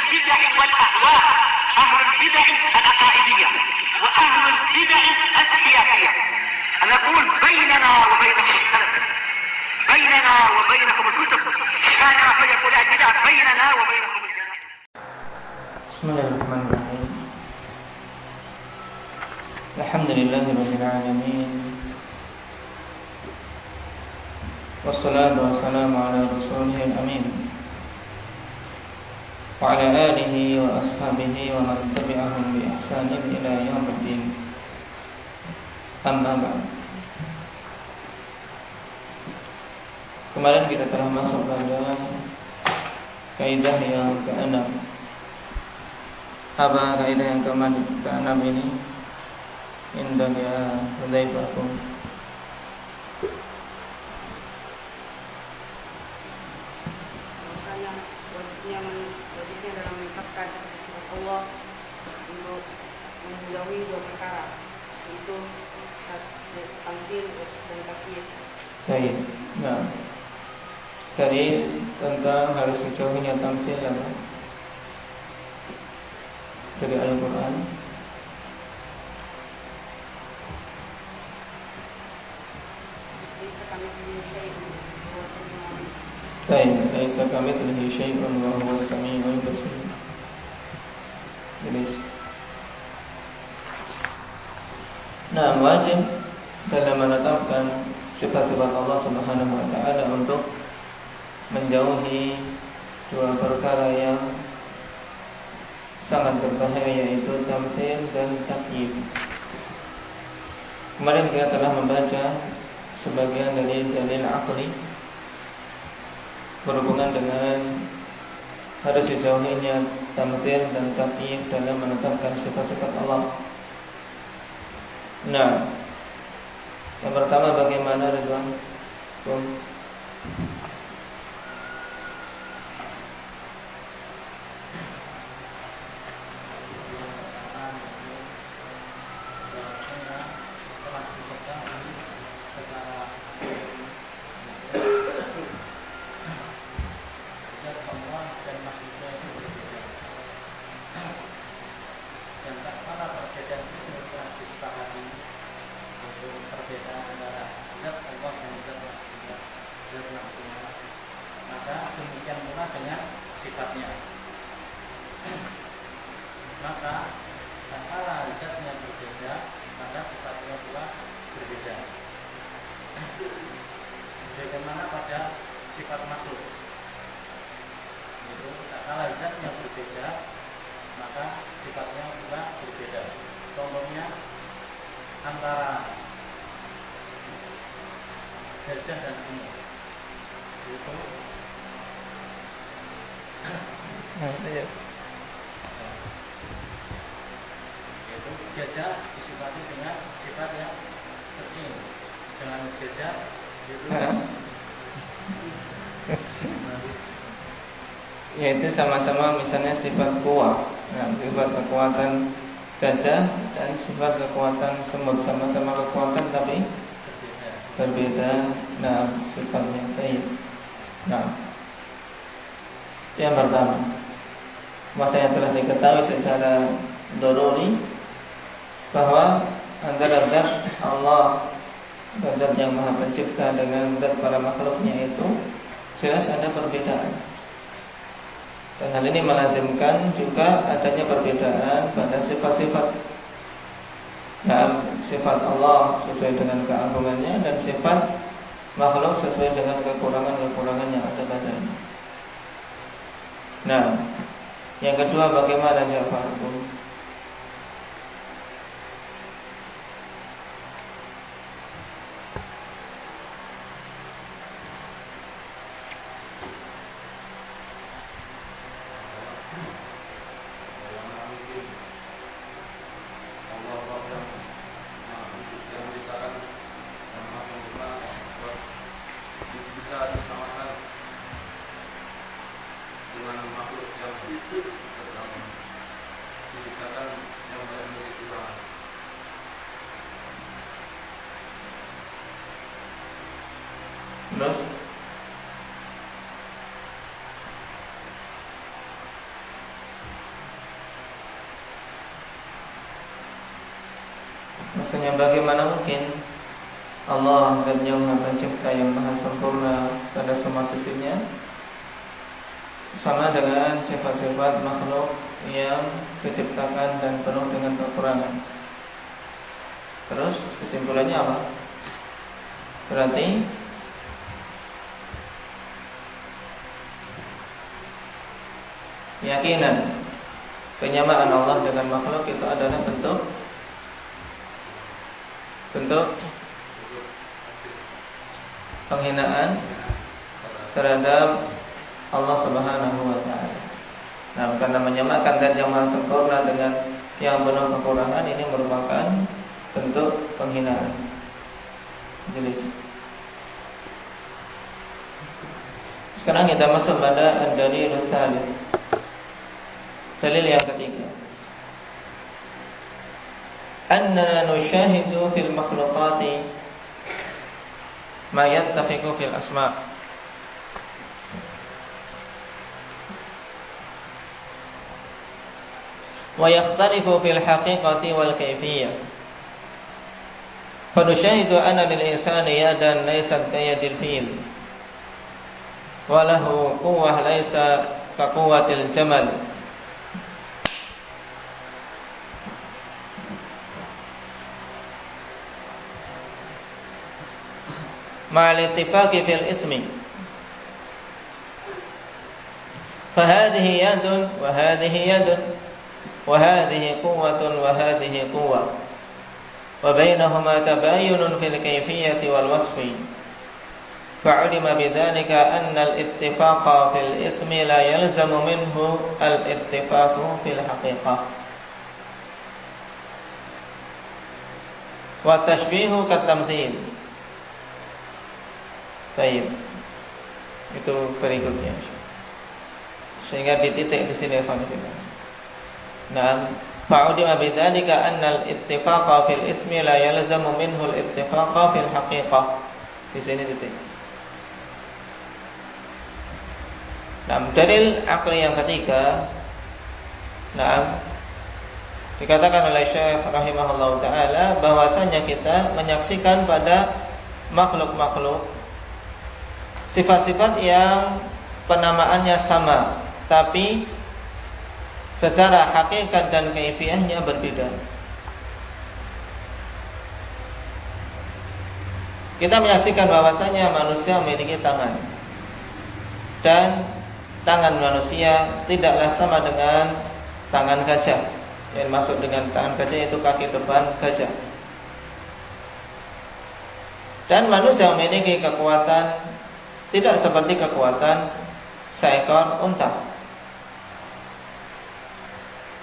البدع والأهواء، أهل البدع العقائدية وأهل البدع السياسية. أنا أقول بيننا وبينكم السلف، بيننا وبينكم الكتب، كان فيقول البدع بيننا وبينكم الجنة. بسم الله الرحمن الرحيم. الحمد لله رب العالمين، والصلاة والسلام على رسوله الأمين وعلى آله وأصحابه ومن تبعهم بإحسان إلى يوم الدين. Amma ba'd. Kemarin kita telah masuk pada kaidah yang ke-6. Apa kaidah yang ke-6 ini? Indahnya Hudzaifah. Wajibnya dalam mengucapkan Allah untuk menjauhi dua perkara, yaitu tamsil dan takyid. Baik. Nah, dari tentang harus dijauhinya tamsil apa? Dari Al-Quran. Baik, laisa kamitslihi syai'un wa huwas samiul basir. Jadi, nah, wajib dalam menetapkan sifat-sifat Allah Subhanahu wa taala untuk menjauhi dua perkara yang sangat berbahaya, yaitu tamtsil dan takyid. Kemarin kita telah membaca sebagian dari dalil aqli berhubungan dengan harus dijauhinya tamtsil dan takyid dalam menetapkan sifat-sifat Allah. Nah, yang pertama bagaimana, Ridwan? Yaitu sama-sama misalnya sifat kuwa, nah, sifat kekuatan gajah dan sifat kekuatan semut, sama-sama kekuatan tapi berbeda. Nah, sifatnya baik. Nah, yang pertama, masanya telah diketahui secara doruri bahwa antara zat Allah dan zat yang Maha Pencipta dengan zat para makhluknya itu jelas ada perbedaan. Dan hal ini melazimkan juga adanya perbedaan pada sifat-sifat. Nah, sifat Allah sesuai dengan keagungannya dan sifat makhluk sesuai dengan kekurangan-kekurangan yang ada padanya. Nah, yang kedua bagaimana Ja'far? Terus Maksudnya bagaimana mungkin Allah dan yang Maha Pencipta yang Maha Sempurna pada semua sisinya sama dengan sifat-sifat makhluk yang diciptakan dan penuh dengan kekurangan. Terus kesimpulannya apa? Berarti keyakinan penyamaan Allah dengan makhluk itu adalah bentuk penghinaan terhadap Allah Subhanahu wa taala. Nah, karena menyamakan zat yang maha sempurna dengan yang penuh kekurangan ini merupakan bentuk penghinaan. Jelas. Sekarang kita masuk pada dalil tsalits. Dalil yang ketiga. Anna nusyahidu fil makhluqati ma yattafiqu fil asma'. Wa yakhtalifu fil haqiqati wal kayfiyyah. Fa nusyahidu anna lil insani yadan laysat kayadil fil. Wa lahu quwwah laysa ka quwwatil jamal. Ma'al ittifaqi fil ismi. Fa hadhihi yadun wa hadhihi yadun wa hadhihi quwwatun wa hadhihi quwwah. Wa bainahuma tabayyunun fil kayfiyyati wal wasfi. Fa'ulima bidzalika anna al-ittifaqa fil ismi la yalzamu minhu al-ittifaqu fil haqiqah. Wa tashbihu katamthil. Baik. Itu berikutnya. Sehingga di titik di sini konfirmasi. Nah, fa'udima bidzalika anna al-ittifaqa fil ismi la yalzamu minhu al-ittifaqa fil haqiqah. Di sini titik. Nah, dalil akli yang ketiga. Nah, dikatakan oleh Syekh rahimahullah taala bahwasanya kita menyaksikan pada makhluk-makhluk sifat-sifat yang penamaannya sama, tapi secara hakikat dan kaifiyahnya berbeda. Kita menyaksikan bahwasanya manusia memiliki tangan, dan tangan manusia tidaklah sama dengan tangan gajah. Yang dimaksud dengan tangan gajah itu kaki depan gajah. Dan manusia memiliki kekuatan tidak seperti kekuatan seekor unta.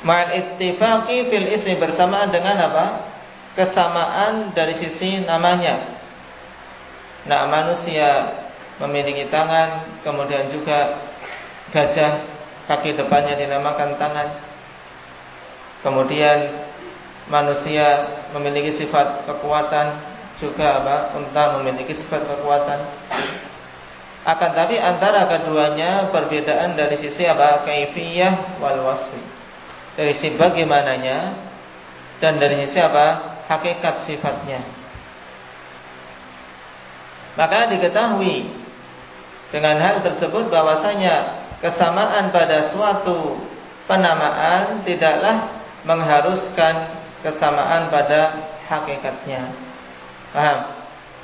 Ma'al ittifaqi fil ismi, bersamaan dengan apa? Kesamaan dari sisi namanya. Nah, manusia memiliki tangan, kemudian juga gajah kaki depannya dinamakan tangan. Kemudian manusia memiliki sifat kekuatan, juga apa? Unta memiliki sifat kekuatan. Akan tapi antara keduanya perbedaan dari sisi apa? Kaifiyah wal wasfi. Dari sisi bagaimananya dan dari sisi apa? Hakikat sifatnya. Maka diketahui dengan hal tersebut bahwasanya kesamaan pada suatu penamaan tidaklah mengharuskan kesamaan pada hakikatnya. Paham?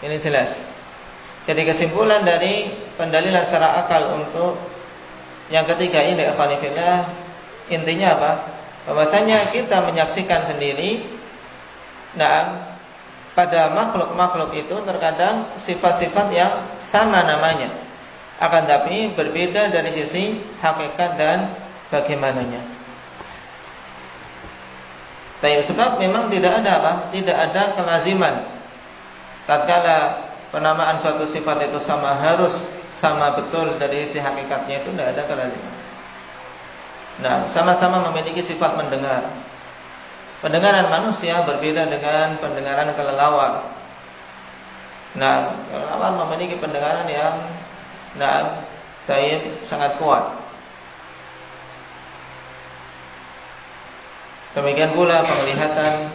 Ini jelas. Jadi kesimpulan dari pendalilan secara akal untuk yang ketiga ini, ikhwanifillah, intinya apa? Bahwasanya kita menyaksikan sendiri, nah, pada makhluk-makhluk itu terkadang sifat-sifat yang sama namanya, akan tapi berbeda dari sisi hakikat dan bagaimananya. Tapi sebab memang tidak ada apa? Tidak ada kelaziman. Tatkala penamaan suatu sifat itu sama, harus sama betul dari sisi hakikatnya, itu tidak ada kelaziman. Nah, sama-sama memiliki sifat mendengar. Pendengaran manusia berbeda dengan pendengaran kelelawar. Nah, kelelawar memiliki pendengaran yang sangat kuat. Demikian pula penglihatan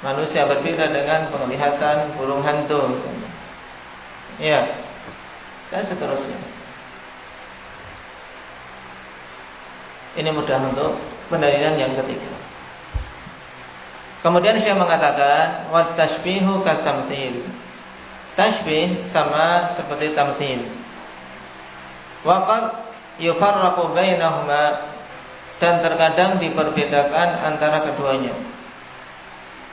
Manusia berbeda dengan penglihatan burung hantu misalnya. Ya, dan seterusnya. Ini mudah untuk pendalilan yang ketiga. Kemudian Syekh mengatakan wat tashbihu katamthil. Tashbih sama seperti tamthil. Wa qad yufarraqu bainahuma, dan terkadang diperbedakan antara keduanya.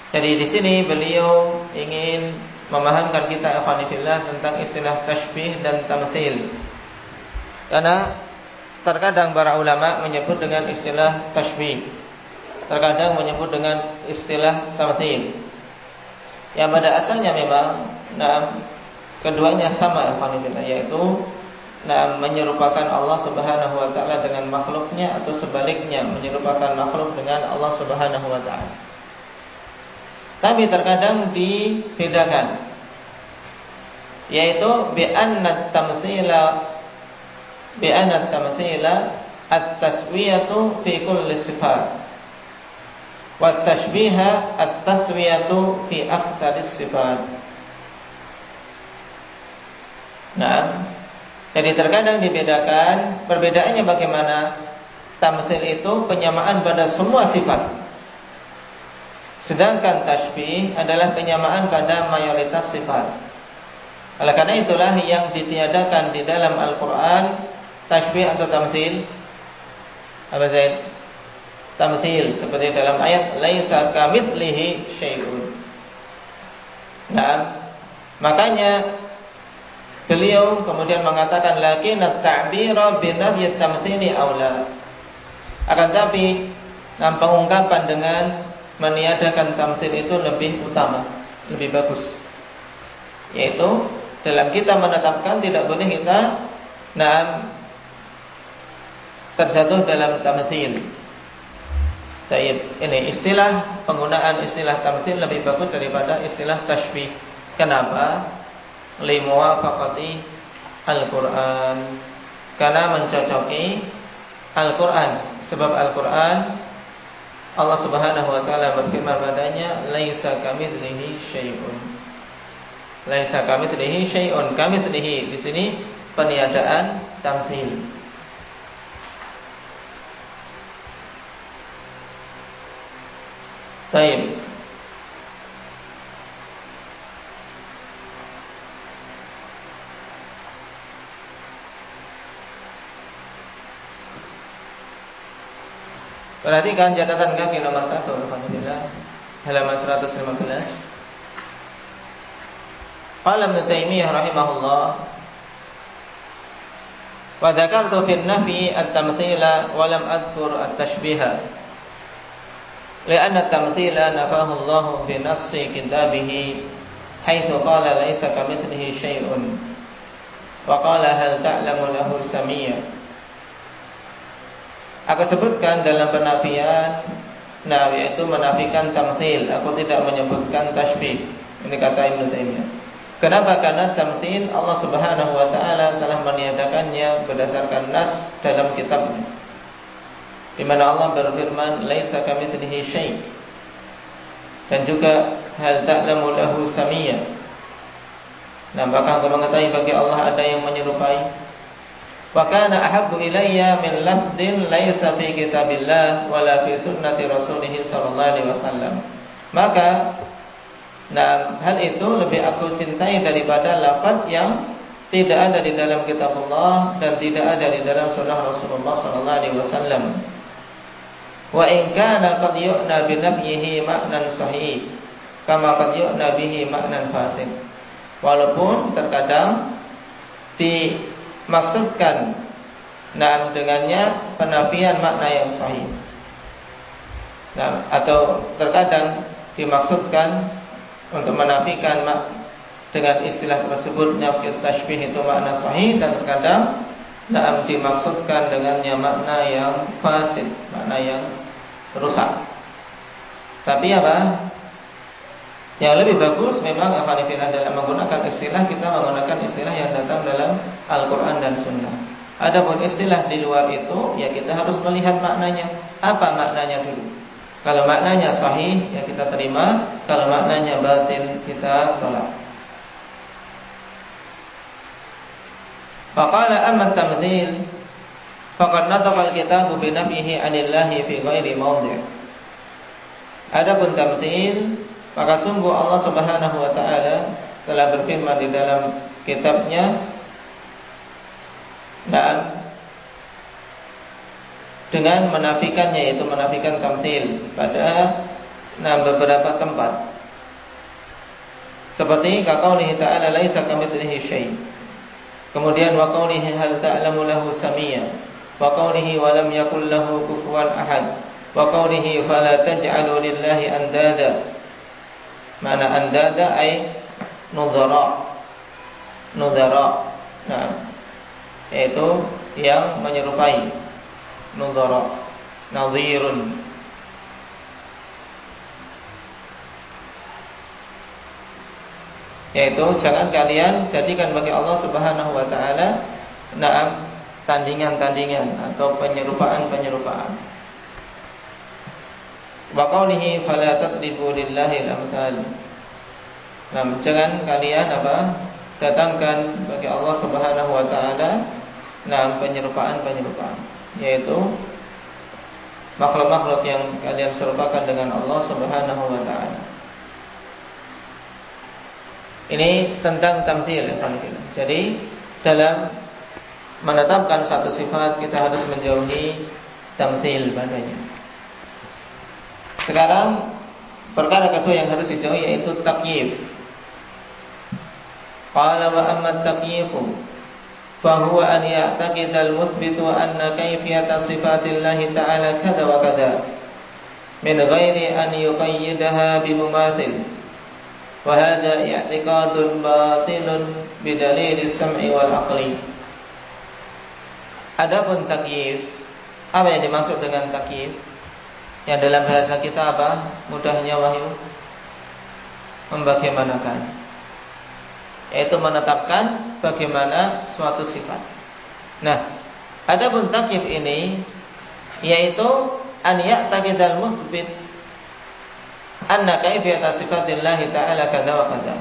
Jadi di sini beliau ingin memahamkan kita ikhwanillah tentang istilah tashbih dan tamthil. Karena terkadang para ulama menyebut dengan istilah tashbih, terkadang menyebut dengan istilah tamthil. Yang pada asalnya memang keduanya sama ikhwanillah, yaitu menyerupakan Allah Subhanahu wa taala dengan makhluknya, atau sebaliknya menyerupakan makhluk dengan Allah Subhanahu wa taala. Tapi terkadang dibedakan, yaitu bi anna tamthila at-taswiyatu fi kulli sifat, wa tashbiha at-taswiyatu fi aktsaris sifat. Nah, jadi terkadang dibedakan. Perbedaannya bagaimana? Tamthil itu penyamaan pada semua sifat, sedangkan tashbih adalah penyamaan pada mayoritas sifat. Oleh karena itulah yang ditiadakan di dalam Al-Quran tashbih atau tamthil. Apa Zaid? Tamthil, seperti dalam ayat laisa kamitslihi syai'un. Nah, makanya beliau kemudian mengatakan lakin at-ta'bira bi nafyi tamtsili aula. Akan tapi pengungkapan dengan meniadakan tamthil itu lebih utama, lebih bagus. Yaitu dalam kita menetapkan tidak boleh kita terjatuh dalam tamthil. Baik, ini istilah, penggunaan istilah tamthil lebih bagus daripada istilah tashbih. Kenapa? Limuwafaqati Al-Quran, karena mencocoki Al-Quran. Sebab Al-Quran, Allah Subhanahu wa taala berfirman padanya laisa kamitslihi syai'un. Laisa kamitslihi syai'un. Kamitslihi di sini peniadaan tamthil. Baik. Perhatikan catatan kaki nomor 1, alhamdulillah, halaman 115. Qala Ibnu Taimiyah rahimahullah, wa dzakartu fi an-nafyi at-tamthila wa lam adhkur at-tashbiha. Li'anna at-tamthila nafahu Allah fi nassi kitabihi haitsu qala laisa kamitslihi syai'un wa qala hal ta'lamu lahu samiyya. Aku sebutkan dalam penafian, yaitu menafikan tamthil. Aku tidak menyebutkan tashbih. Ini kata Ibnu Taimiyah. Kenapa? Karena tamthil Allah Subhanahu wa taala telah meniadakannya berdasarkan nas dalam kitabnya, di mana Allah berfirman laisa kamitslihi syai', dan juga hal ta'lamu lahu samiyya. Apakah engkau mengetahui bagi Allah ada yang menyerupai? Wa kana ahabbu ilayya min lafdin laisa fi kitabillah wala fi sunnati rasulih sallallahu alaihi wasallam. Maka hal itu lebih aku cintai daripada lafaz yang tidak ada di dalam kitab Allah dan tidak ada di dalam sunnah Rasulullah sallallahu alaihi wasallam. Wa in kana qad yu'na bi nafyihi ma'nan sahih kama qad yu'na bihi ma'nan fasid. Walaupun terkadang dimaksudkan dengannya penafian makna yang sahih, atau terkadang dimaksudkan untuk menafikan dengan istilah tersebut nafyu tashbih itu makna sahih, dan terkadang dimaksudkan dengannya makna yang fasid, makna yang rusak. Tapi apa? Yang lebih bagus memang dalam menggunakan istilah, kita menggunakan istilah yang datang dalam Al-Quran dan Sunnah. Adapun istilah di luar itu, ya kita harus melihat maknanya. Apa maknanya dulu? Kalau maknanya sahih ya kita terima, kalau maknanya batil kita tolak. Faqala amma tamthil faqad nataqa al-kitabu bi nafyihi 'anillahi fi ghairi mawdi'. Adapun tamthil, maka sungguh Allah Subhanahu wa taala telah berfirman di dalam kitabnya dan dengan menafikannya, yaitu menafikan tamthil pada beberapa tempat. Seperti qaulihi ta'ala laisa kamitslihi syai'. Kemudian wa qaulihi hal ta'lamu lahu samiyya. Wa qaulihi wa lam yakul lahu kufuwan ahad. Wa qaulihi fala taj'alu lillahi andada. Mana andada ay nudhara. Nudhara. Nah, yaitu yang menyerupai. Nudhara, nadhirun. Yaitu jangan kalian jadikan bagi Allah Subhanahu wa taala tandingan-tandingan atau penyerupaan-penyerupaan. Wa qaulihi fala tadribu lillahi al-amthal. Jangan kalian datangkan bagi Allah Subhanahu wa taala penyerupaan-penyerupaan, yaitu makhluk-makhluk yang kalian serupakan dengan Allah Subhanahu wa taala. Ini tentang tamthil. Jadi dalam menetapkan satu sifat kita harus menjauhi tamthil padanya. Sekarang perkara kedua yang harus dijauhi yaitu takyif. Qala wa amma takyifu fahuwa an ya'taqida al-muthbitu anna kayfiyata sifatillahi ta'ala kada wa kada min ghairi an yuqayyidaha bimumathil. Wa hadha i'tiqadun batilun bidalil as-sam'i wal aqli. Adapun takyif, apa yang dimaksud dengan takyif? Yang dalam bahasa kita apa? Mudahnya wahyu membagaimanakan, yaitu menetapkan bagaimana suatu sifat. Nah, adapun takyif ini yaitu an ya'taqidal muthbit anna kaifiyata sifatillahi ta'ala kadza wa kadza.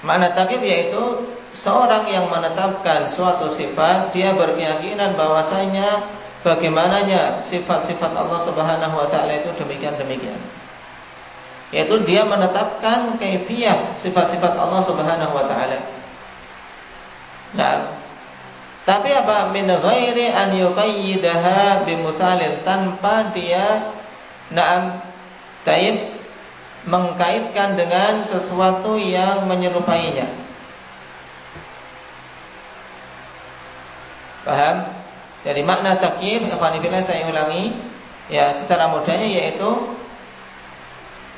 Makna takyif yaitu seorang yang menetapkan suatu sifat, dia berkeyakinan bahwasanya bagaimananya sifat-sifat Allah Subhanahu wa taala itu demikian-demikian. Yaitu dia menetapkan kaifiyah sifat-sifat Allah Subhanahu wa taala. Nah, tapi apa? Min ghairi an yuqayyidaha bimuthalil, tanpa dia mengkaitkan dengan sesuatu yang menyerupainya. Paham? Jadi makna takyif, saya ulangi ya secara mudahnya, yaitu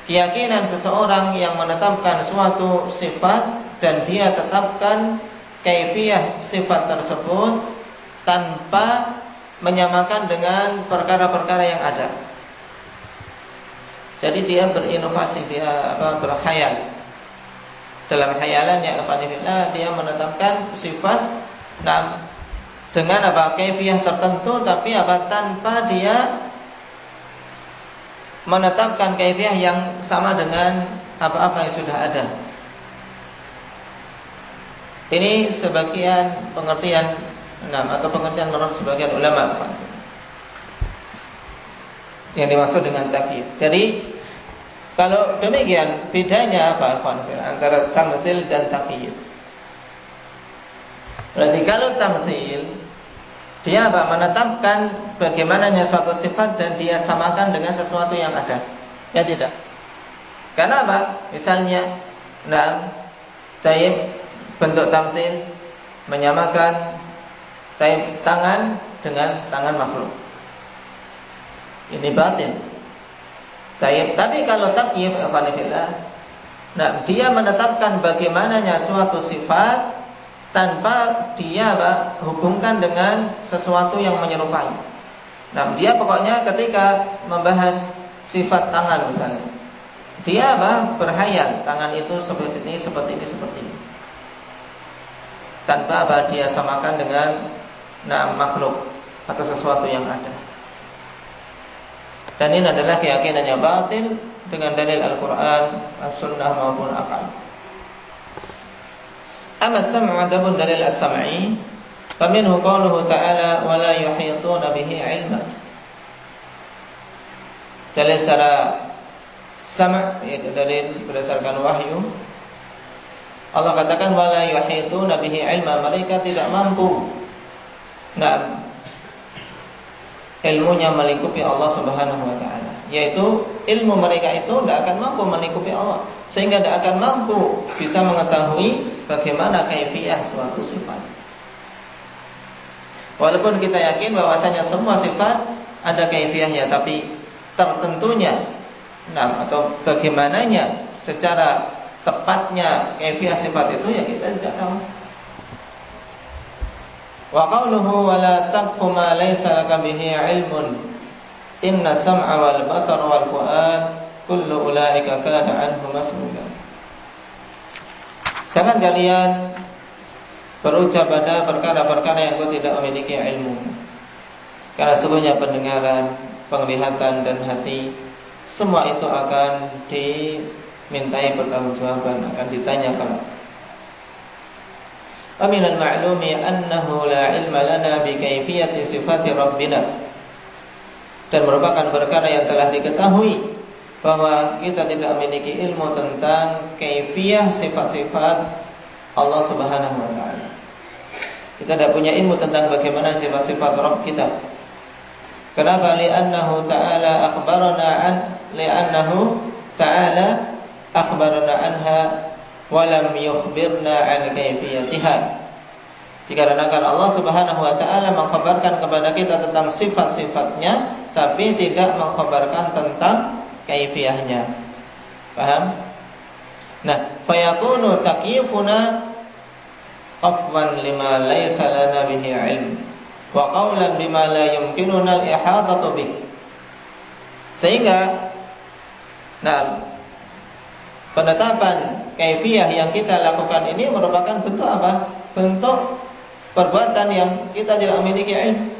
keyakinan seseorang yang menetapkan suatu sifat dan dia tetapkan kaifiyah sifat tersebut tanpa menyamakan dengan perkara-perkara yang ada. Jadi dia berinovasi, dia berkhayal. Dalam khayalannya dia menetapkan sifat dengan kaifiyah tertentu, tapi tanpa dia menetapkan kaifiyah yang sama dengan apa-apa yang sudah ada. Ini sebagian pengertian atau pengertian menurut sebagian ulama yang dimaksud dengan takyif. Jadi kalau demikian, bedanya apa antara tamthil dan takyif? Berarti kalau tamthil, dia menetapkan bagaimananya suatu sifat dan dia samakan dengan sesuatu yang ada. Ya tidak. Karena apa? Misalnya, bentuk tamthil menyamakan tangan dengan tangan makhluk. Ini batin. Tapi kalau takyif, dia menetapkan bagaimananya suatu sifat tanpa dia hubungkan dengan sesuatu yang menyerupai. Dia pokoknya ketika membahas sifat tangan misalnya, dia berhayal tangan itu seperti ini, seperti ini, seperti ini, tanpa dia samakan dengan makhluk atau sesuatu yang ada. Dan ini adalah keyakinan yang batil dengan dalil Al-Quran, As-Sunnah maupun akal. Amma as-sam'u, adapun dalil as-sam'i, faminhu qawluhu ta'ala wa la yuhituna bihi ilma. Dalil secara sam', yaitu dalil berdasarkan wahyu. Allah katakan wa la yuhituna bihi ilma, mereka tidak mampu ilmunya melingkupi Allah Subhanahu wa taala. Yaitu ilmu mereka itu tidak akan mampu melingkupi Allah, sehingga tidak akan mampu bisa mengetahui bagaimana kaifiyah suatu sifat. Walaupun kita yakin bahwasanya semua sifat ada kaifiyahnya, tapi tertentunya atau bagaimananya secara tepatnya kaifiyah sifat itu ya kita tidak tahu. Wa qawluhu wa la taqfu ma laysa laka bihi ilmun inna sam'a wal basara wal fu'ad kullu ulaika kana anhu mas'ula. Jangan kalian berucap pada perkara-perkara yang kau tidak memiliki ilmu, karena sesungguhnya pendengaran, penglihatan dan hati semua itu akan dimintai pertanggungjawaban, akan ditanyakan. Wa minal ma'lumi annahu la ilma lana bi kaifiyati sifati rabbina. Dan merupakan perkara yang telah diketahui bahwa kita tidak memiliki ilmu tentang kaifiyah sifat-sifat Allah Subhanahu wa taala. Kita tidak punya ilmu tentang bagaimana sifat-sifat Rabb kita. Kenapa? Li'annahu ta'ala akhbarana anha wa lam yukhbirna an kaifiyatiha. Dikarenakan Allah Subhanahu wa taala mengkhabarkan kepada kita tentang sifat-sifatnya, tapi tidak mengkhabarkan tentang kaifiyahnya. Paham? Nah, fayakunu takyifuna afwan lima laysa lana bihi ilm wa qawlan bima la yumkinuna al-ihadatu bih. Sehingga penetapan kaifiyah yang kita lakukan ini merupakan bentuk apa? Bentuk perbuatan yang kita tidak memiliki ilmu,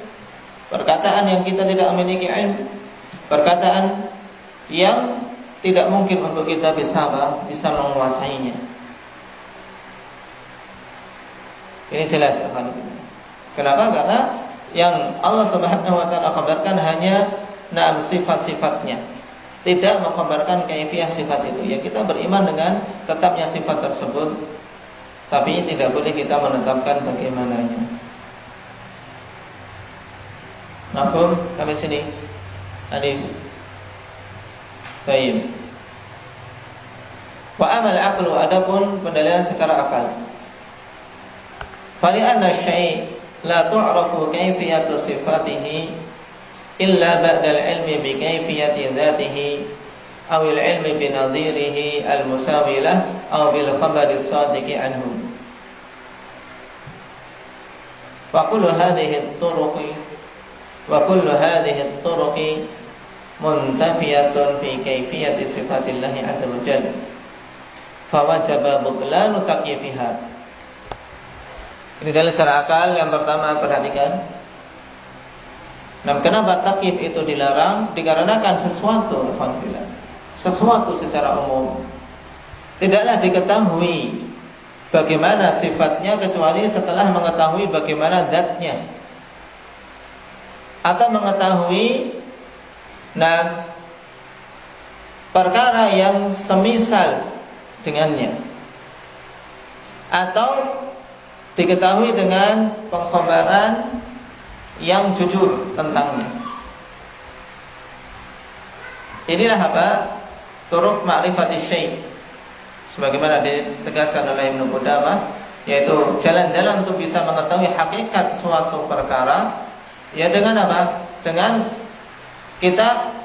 perkataan yang kita tidak memiliki ilmu, perkataan yang tidak mungkin untuk kita bisa menguasainya. Ini jelas, kenapa? Karena yang Allah Subhanahu wa taala kabarkan hanya sifat-sifatnya, tidak mengkabarkan kaifiyah sifat itu. Ya, kita beriman dengan tetapnya sifat tersebut, tapi tidak boleh kita menetapkan bagaimananya. Mafhum sampai sini? Adil. Baik. Wa amal aqlu, adapun pendalilan secara akal. Fali anna syai' la tu'rafu kaifiyatu sifatihi illa ba'da al-ilmi bi kaifiyati dzatihi aw al-ilmi bi nadhirihi al-musawilah aw bil khabari as-sadiqi anhu. Wa kullu hadhihi at-turuqi muntafiyatun fi kaifiyati sifatillahi azza wa jalla. Fa wajaba butlanu takyifiha. Ini dalil secara akal. Yang pertama, perhatikan. Kenapa takyif itu dilarang? Dikarenakan sesuatu secara umum tidaklah diketahui bagaimana sifatnya kecuali setelah mengetahui bagaimana zatnya, atau mengetahui perkara yang semisal dengannya, atau diketahui dengan pengkhabaran yang jujur tentangnya. Inilah apa? Turuq ma'rifati syai', sebagaimana ditegaskan oleh Ibnu Qudamah, yaitu jalan-jalan untuk bisa mengetahui hakikat suatu perkara. Ya, dengan apa? Dengan kita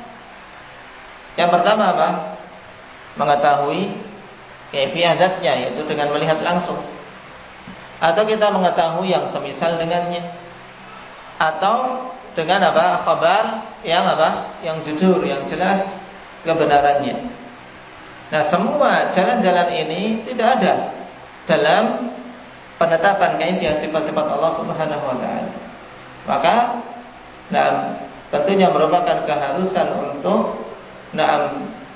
yang pertama apa? Mengetahui kaifiyah zatnya, yaitu dengan melihat langsung, atau kita mengetahui yang semisal dengannya, atau dengan apa? Khabar yang apa? Yang jujur, yang jelas kebenarannya. Nah, semua jalan-jalan ini tidak ada dalam penetapan kaifiyah sifat-sifat Allah Subhanahu wa taala. Maka tentunya merupakan keharusan untuk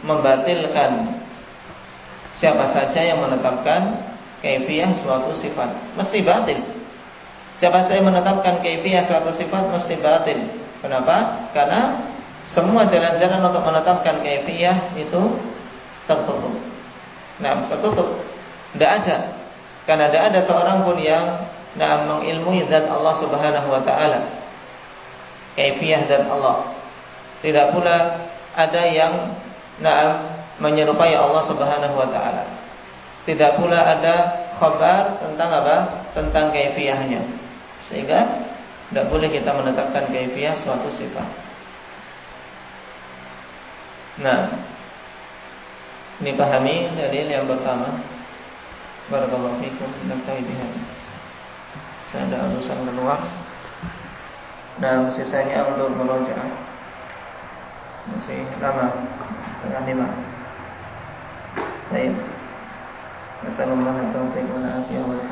membatilkan siapa saja yang menetapkan kaifiyah suatu sifat. Mesti batil. Siapa saja yang menetapkan kaifiyah suatu sifat mesti batil. Kenapa? Karena semua jalan-jalan untuk menetapkan kaifiyah itu tertutup. Tertutup. Tidak ada. Karena tidak ada seorang pun yang mengilmui zat Allah Subhanahu wa taala. Kaifiyah zat Allah. Tidak pula ada yang menyerupai Allah Subhanahu wa taala. Tidak pula ada khabar tentang apa? Tentang kaifiyahnya. Sehingga tidak boleh kita menetapkan kaifiyah suatu sifat. Ini pahami dalil yang pertama. Barakallahu fikum. Naktahi bihadza. Saya ada urusan keluar. Dan sisanya untuk merojaah. Masih lama. Setengah 5. Baik. Assalamualaikum warahmatullahi wabarakatuh.